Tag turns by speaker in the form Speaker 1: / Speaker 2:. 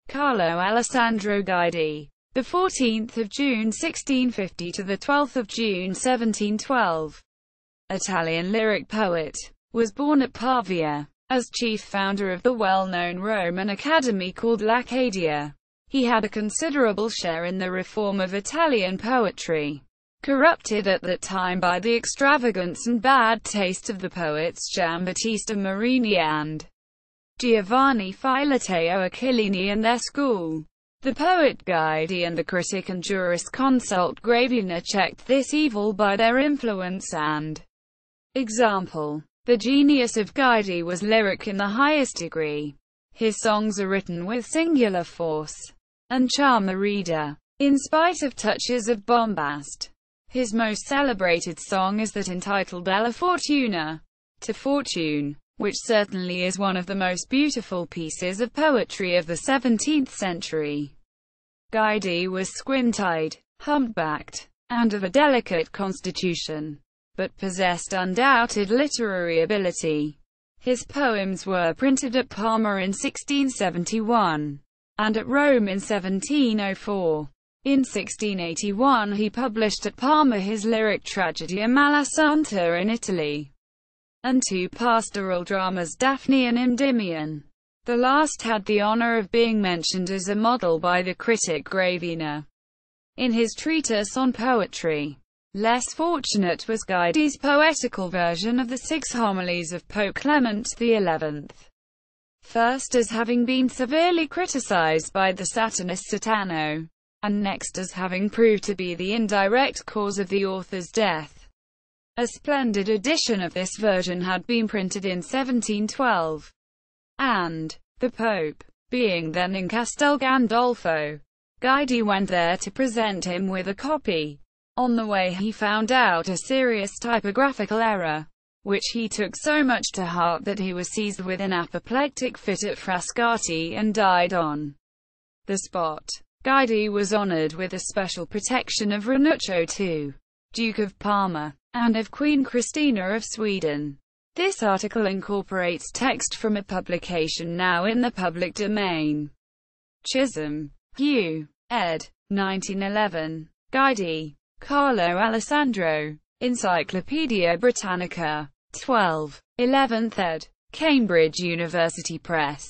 Speaker 1: Carlo Alessandro Guidi, the 14th of June 1650 to the 12th of June 1712, Italian lyric poet, was born at Pavia. As chief founder of the well-known Roman academy called l'Academia, he had a considerable share in the reform of Italian poetry, corrupted at that time by the extravagance and bad taste of the poets Giambattista, Marini and Giovanni, Filoteo, Achillini and their school. The poet Guidi and the critic and jurisconsult Gravina checked this evil by their influence and example. The genius of Guidi was lyric in the highest degree. His songs are written with singular force and charm the reader, in spite of touches of bombast. His most celebrated song is that entitled Alla Fortuna, to fortune, which certainly is one of the most beautiful pieces of poetry of the 17th century. Guidi was squint-eyed, humpbacked, and of a delicate constitution, but possessed undoubted literary ability. His poems were printed at Parma in 1671, and at Rome in 1704. In 1681 he published at Parma his lyric tragedy Amalasunta in Italy, and two pastoral dramas Daphne and Endymion. The last had the honor of being mentioned as a model by the critic Gravina in his treatise on poetry. Less fortunate was Guidi's poetical version of the 6 homilies of Pope Clement XI. First as having been severely criticized by the Satanist Satano, and next as having proved to be the indirect cause of the author's death. A splendid edition of this version had been printed in 1712, and, the Pope being then in Castel Gandolfo, Guidi went there to present him with a copy. On the way he found out a serious typographical error, which he took so much to heart that he was seized with an apoplectic fit at Frascati and died on the spot. Guidi was honored with a special protection of Ranuccio II, Duke of Parma, and of Queen Christina of Sweden. This article incorporates text from a publication now in the public domain. Chisholm, Hugh, ed. 1911. Guidi, Carlo Alessandro. Encyclopaedia Britannica. 12. 11th ed. Cambridge University Press.